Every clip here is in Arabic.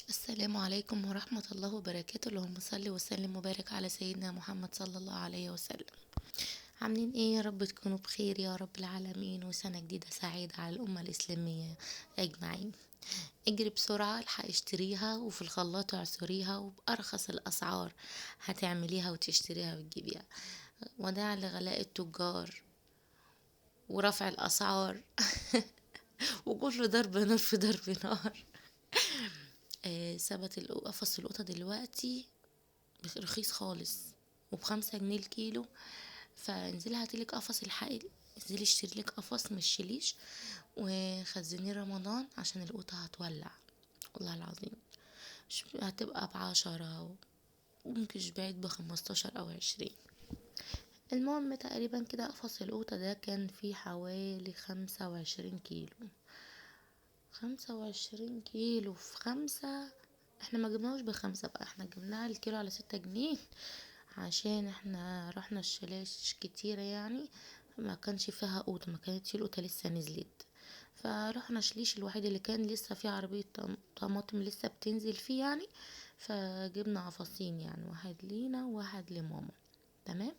السلام عليكم ورحمة الله وبركاته. اللهم صل وسلم وبارك على سيدنا محمد صلى الله عليه وسلم. عاملين ايه؟ يا رب تكونوا بخير يا رب العالمين، وسنة جديدة سعيدة على الأمة الإسلامية أجمعين. اجري بسرعة الحق اشتريها، وفي الخلاط اعصريها وبأرخص الأسعار هتعمليها وتشتريها وتجيبيها. وداع لغلاء التجار ورفع الأسعار وكل ضرب نار في ضرب نار. ثبت قفص القطة دلوقتي رخيص خالص، وب5 جنيه الكيلو. فانزلي هاتيلك قفص الحقي، انزلي اشتريلك قفص مشيليش وخزنيه رمضان عشان القوطة هتولع. والله العظيم هتبقى ب10، وممكن شبعت ب15 أو 20. المهم تقريبا كده قفص القوطة ده كان فيه حوالي 25 كيلو. 25 كيلو في 5. احنا ما جبناهوش ب5 بقى، احنا جبناه الكيلو على 6 جنيه، عشان احنا رحنا الشلاش كتيرة يعني. ما كانش فيها قوطة، ما كانتش القوطة لسه نزلت. فرحنا شليش الوحيد اللي كان لسه فيه عربية طماطم لسه بتنزل فيه يعني. فجبنا قفصين يعني، واحد لينا وواحد لماما. تمام.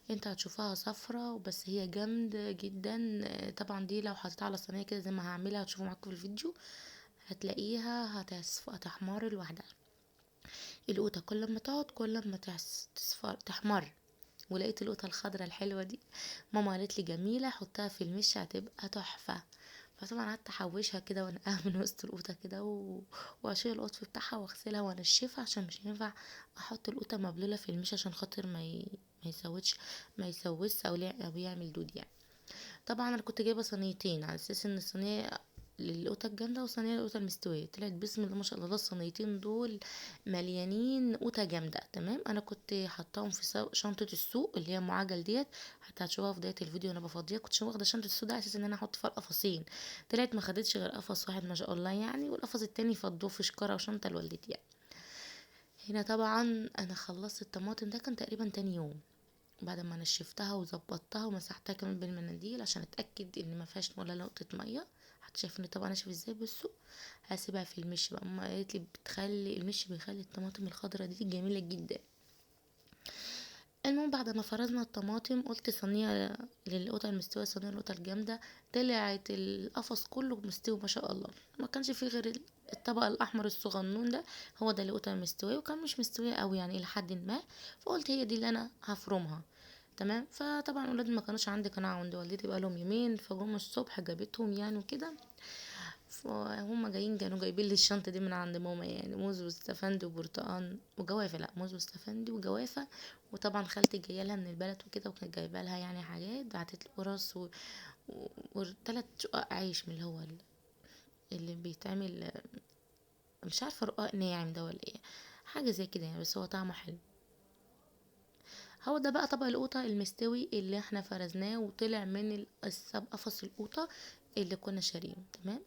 انت هتشوفها صفرة بس هي جامدة جدا. طبعا دي لو حطيتها على صينية كده زي ما هعملها هتشوفوا معاكم في الفيديو، هتلاقيها هتحمر لوحدها. القوطة كل ما تقعد كل ما تصفر تحمر. ولقيت القوطة الخضرا الحلوة دي، ماما قالت لي جميلة حطها في المش هتبقى تحفة. فطبعا قعدت احوشها كده وانقاها من وسط القوطة كده واشيل القطف بتاعها واغسلها وانشفها، عشان مش هينفع احط القوطة مبلولة في المش عشان خاطر ما يسودش، ما يسوس او يعمل دود يعني. طبعا انا كنت جايبه صينيتين على اساس ان الصينيه للقوطه الجامده وصينيه للقوطه المستويه. طلعت بسم الله ما شاء الله الصينيتين دول مليانين قوطه جامده. تمام. انا كنت حطاهم في شنطه السوق اللي هي معجل ديت، حتى هتشوفها في بدايه الفيديو وانا بفضيها. كنت واخده شنطه السوق ده على اساس ان انا احط فيها القفصين. طلعت ما خدتش غير قفص واحد ما شاء الله يعني، والقفص التاني فضوه في شكاره وشنطه لوالدتي يعني. هنا طبعا انا خلصت الطماطم، ده كان تقريبا تاني يوم. بعد ما نشفتها وظبطتها ومسحتها كمان بالمناديل عشان اتاكد ان ما فيهاش ولا نقطه ميه. حتى شايفني طبعا ناشف ازاي. بصوا، هسيبها في المش بقى. ماما قالت لي بتخلي المش بيخلي الطماطم الخضرا دي جميله جدا. المهم بعد ما فرزنا الطماطم قلت صينيه للقطع المستويه صينيه للقطع الجامده. طلعت القفص كله مستوي ما شاء الله، ما كانش فيه غير الطبق الاحمر الصغنون ده، هو ده اللي قطع مستويه، وكان مش مستويه قوي يعني الى حد ما. فقلت هي دي اللي انا هفرمها. تمام. فطبعا اولادي ما كانوش عندي، كانوا عند والدتي بقالهم يومين، فجم الصبح جابتهم يعني وكده. فهم جايين كانوا جايبين لي الشنطه دي من عند ماما يعني، موز واستفندي وبرتقان وجوافه، لا موز واستفندي وجوافه. وطبعا خالتي جايه لها من البلد وكده، وكانت جايبه لها يعني حاجات، بعتت لي قرص وثلاث شقق عيش من اللي هو اللي بيتعمل، مش عارفه رقاق ناعم ده ولا ايه، حاجه زي كده يعني، بس هو طعمه حلو. هو ده بقى طبق القوطة المستوي اللي احنا فرزناه وطلع من قفص القوطة اللي كنا شارينه. تمام.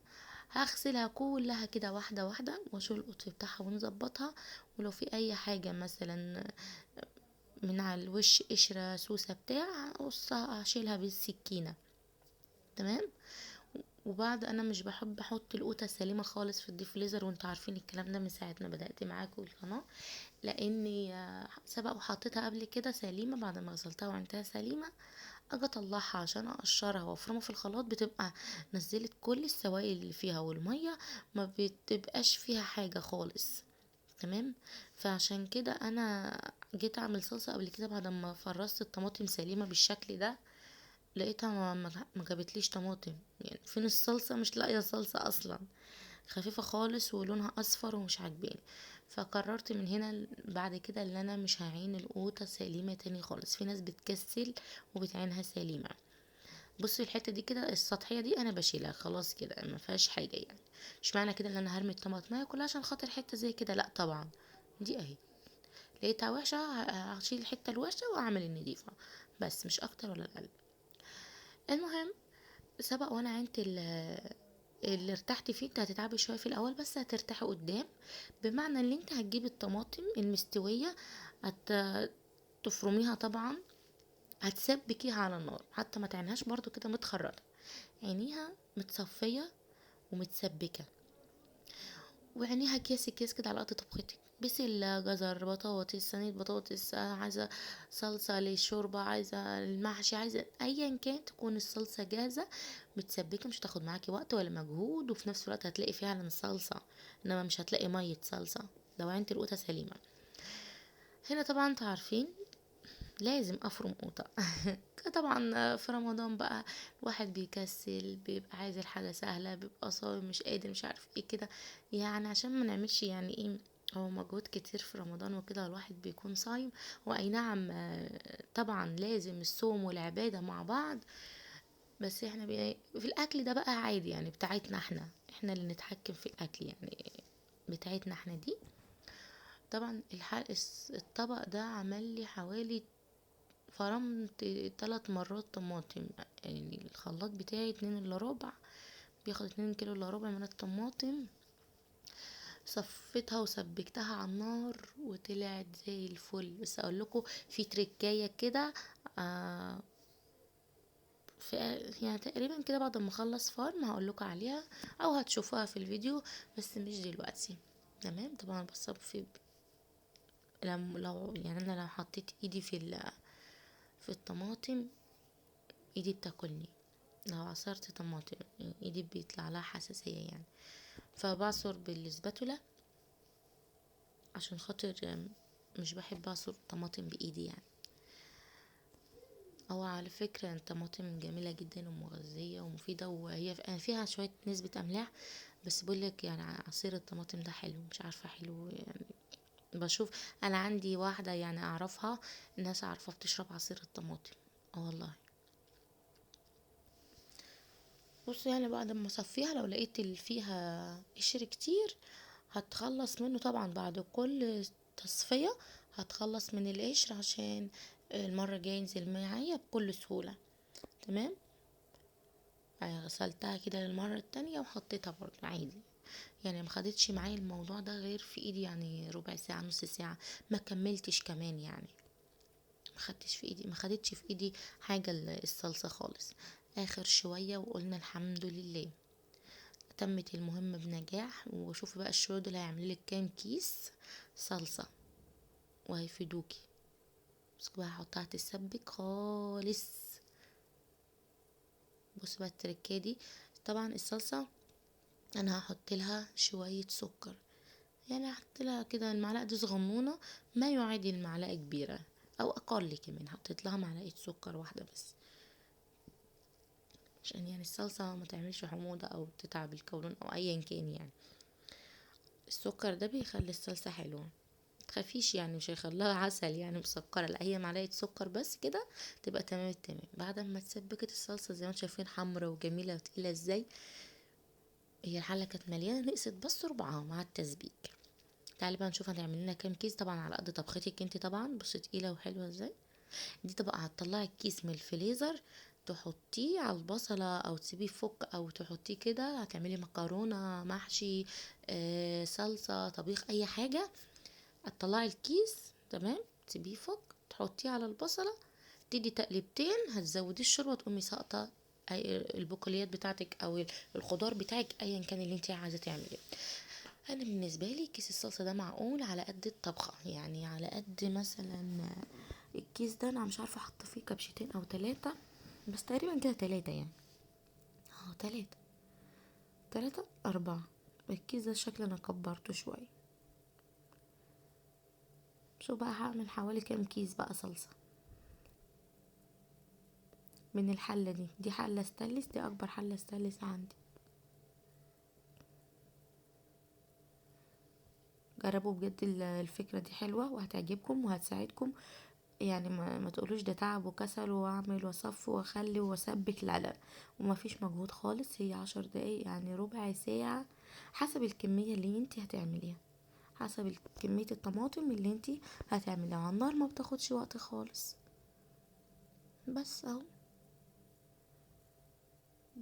هغسلها كلها كده واحدة واحدة واشيل القطف بتاعها ونظبطها. ولو في اي حاجة مثلا من على الوش قشرة سوسة بتاع اقصها اشيلها بالسكينة. تمام. وبعد انا مش بحب احط القوطه السليمه خالص في الديفريزر، وانتوا عارفين الكلام ده من ساعه ما بدات معاكم القناه، لاني سبق وحطيتها قبل كده سليمه، بعد ما غسلتها وعملتها سليمه اجي اطلعها عشان اقشرها وافرمها في الخلاط بتبقى نزلت كل السوائل اللي فيها والميه، ما بتبقاش فيها حاجه خالص. تمام. فعشان كده انا جيت اعمل صلصه قبل كده بعد ما فرزت الطماطم سليمه بالشكل ده، لقيتها ما جابتليش طماطم يعني، فين الصلصه؟ مش لاقيه صلصه اصلا، خفيفه خالص ولونها اصفر ومش عاجباني. فقررت من هنا بعد كده ان انا مش هعين القوطه سليمه تاني خالص. في ناس بتكسل وبتعينها سليمه. بصي الحته دي كده السطحيه دي انا بشيلها خلاص كده، ما فيهاش حاجه يعني. مش معنى كده ان انا هرمي الطماطمايه كلها عشان خاطر حته زي كده، لا طبعا. دي اهي لقيتها وحشه، هشيل الحته الوحشه واعمل النضيفه، بس مش اكتر ولا اقل. المهم سبق وانا عينت اللي ارتحت فيه. انت هتتعبي شويه في الاول بس هترتاحي قدام، بمعنى ان انت هتجيبي الطماطم المستويه، تفرميها طبعا، هتسبكيها على النار حتى ما تعينهاش برضو كده متخرطه، عينيها متصفيه ومتسبكه. وعينيها اكياس اكياس كده على قد طبختك، بسلة، جزر، بطاطس، صينية بطاطس، عايزة صلصة للشوربة، عايزة المحشي، عايزة ايا كان، تكون الصلصة جاهزة متسبكة، مش هتاخد معاكي وقت ولا مجهود، وفي نفس الوقت هتلاقي فعلا صلصة، انما مش هتلاقي مية صلصة لو عينت القوطة سليمة. هنا طبعا انتوا عارفين لازم افرم قوطة. طبعا في رمضان بقى الواحد بيكسل، بيبقى عايز الحاجة سهلة، بيبقى صايم مش قادر مش عارف ايه كده، يعني عشان ما نعملش يعني ايه، هو مجهود كتير في رمضان وكده، الواحد بيكون صايم، واي نعم طبعا لازم الصوم والعبادة مع بعض، بس احنا في الاكل ده بقى عادي يعني، بتاعتنا احنا اللي نتحكم في الاكل يعني، بتاعتنا احنا دي. طبعا الطبق ده عمل لي حوالي، فرمت 3 مرات طماطم، يعني الخلاط بتاعي 2 الا ربع، بياخد 2 كيلو الا ربع من الطماطم، صفيتها وسبكتها على النار وطلعت زي الفل. بس اقول لكم في تريكايه كده، آه في يعني تقريبا كده بعد ما اخلص فرم هقول لكم عليها، او هتشوفوها في الفيديو بس مش دلوقتي. تمام. طبعا بصب في، لو يعني انا لو حطيت ايدي في الطماطم ايدي بتاكلني، لو عصرت طماطم ايدي بيطلع لها حساسية يعني، فبعصر بالسباتولا عشان خاطر مش بحب اعصر طماطم بايدي يعني. او على فكرة الطماطم جميلة جدا ومغذية ومفيدة، وهي فيها شوية نسبة املاح، بس بقولك يعني عصير الطماطم ده حلو، مش عارفة حلو يعني، بشوف انا عندي واحدة يعني اعرفها، الناس اعرفها بتشرب عصير الطماطم. اه والله. بص يعني بعد ما اصفيها لو لقيت اللي فيها قشر كتير هتخلص منه طبعا، بعد كل تصفية هتخلص من القشر عشان المرة الجاية ينزل معايا بكل سهولة. تمام. غسلتها كده للمرة التانية وحطيتها برضو عادي، يعني ما خدتش معايا الموضوع ده غير في ايدي يعني ربع ساعة نص ساعة، ما كملتش كمان يعني، ما خدتش في ايدي حاجة الصلصة خالص. اخر شوية وقلنا الحمد لله تمت المهمة بنجاح. وشوفي بقى الشوية دول هيعملوا لك كام كيس صلصة وهيفيدوكي. بس بقى هحطها تتسبك خالص. بص بقى التركية دي، طبعا الصلصة انا هحط لها شوية سكر، يعني هحط لها كده المعلقة دي صغنونة ما يعادل المعلقة كبيرة او اقل كمان، حطيت لها معلقة سكر واحدة بس، عشان يعني الصلصة ما تعملش حموضة او تتعب القولون او ايا كان يعني. السكر ده بيخلي الصلصة حلوة، تخافيش يعني مش هيخليها عسل يعني مسكرة، لا هي معلقة سكر بس كده تبقى تمام التمام. بعد ما اتسبكت الصلصة زي ما انتم شايفين حمرا وجميلة وتقيلة ازاي، هي الحلة كانت مليانة نقصت بس ربعها مع التسبيك. تعالي بقى نشوف هنعمل لنا كام كيس، طبعا على قد طبختك انت طبعا، بصي تقيلة وحلوة ازاي. دي طبقة هتطلعي الكيس من الفريزر تحطيه على البصلة او تسيبيه فوق او تحطيه كده، هتعملي مكرونة محشي صلصة طبيخ اي حاجة، هتطلعي الكيس تمام تسيبيه فوق تحطيه على البصلة، تدي تقليبتين، هتزوديه الشوربة تقومي ساقطة البقوليات بتاعتك او الخضار بتاعك ايا كان اللي انت عايزه تعمليه. انا بالنسبه لي كيس الصلصه ده معقول على قد الطبخه، يعني على قد مثلا الكيس ده انا مش عارفه احط فيه كبشتين او 3، بس تقريبا كده 3 يعني، 3 3 4. الكيس ده شكل انا كبرته شويه. شو بقى هعمل حوالي كام كيس بقى صلصه من الحلة دي حلة ستانلس، دي اكبر حلة ستانلس عندي. جربوا بجد الفكرة دي حلوة وهتعجبكم وهتساعدكم، يعني ما تقولوش ده تعب وكسل واعمل واصف واخلي واسبك، لا لا، وما فيش مجهود خالص، هي 10 دقايق يعني ربع ساعة حسب الكمية اللي انت هتعمليها، حسب كمية الطماطم اللي انت هتعمليها على النار، ما بتاخدش وقت خالص. بس اهو.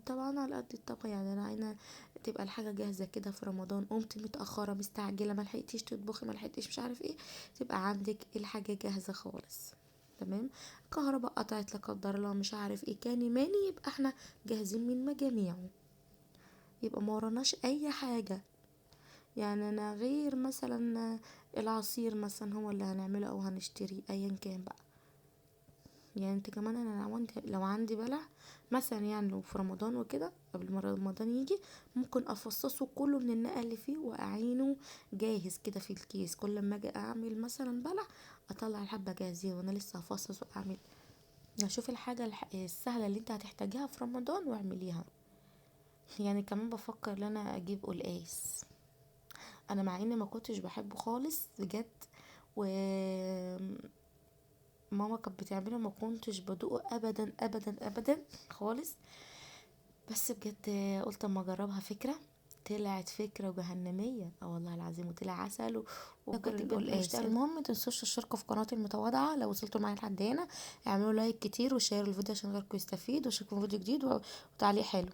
طبعا على قد الطاقة يعني، انا تبقى الحاجة جاهزة كده في رمضان، قمت متأخرة مستعجلة ملحقتيش تطبخي ملحقتيش مش عارف ايه، تبقى عندك الحاجة جاهزة خالص. تمام. كهرباء قطعت لا قدر الله مش عارف ايه كان يماني، يبقى احنا جاهزين من مجاميعه، يبقى ما وراناش اي حاجة، يعني انا غير مثلا العصير مثلا هو اللي هنعمله او هنشتريه ايا كان بقى. يعني انت كمان انا لو عندي بلح مثلا، يعني لو في رمضان وكده قبل ما رمضان يجي ممكن افصصه كله من النقع اللي فيه واعينه جاهز كده في الكيس، كل ما اجي اعمل مثلا بلح اطلع الحبة جاهزين وانا لسه هفصص واعمل. يعني شوفي الحاجة السهلة اللي انت هتحتاجيها في رمضان واعمليها. يعني كمان بفكر ان انا اجيب قلقاس، انا مع اني ما كنتش بحبه خالص بجد، وماما كانت بتعمله ما كنتش بدوقه ابدا ابدا ابدا خالص. بس بجد قلت اما اجربها فكرة، طلعت فكرة جهنمية اه والله العظيم، وطلع عسل بجد بجد القلقاس. مشتاقة. المهم متنسوش تشتركوا في قناتي المتواضعة لو وصلتوا معايا لحد هنا، اعملوا لايك كتير وشيروا الفيديو عشان غيركم يستفيد، واشوفكم في فيديو جديد وتعليق حلو.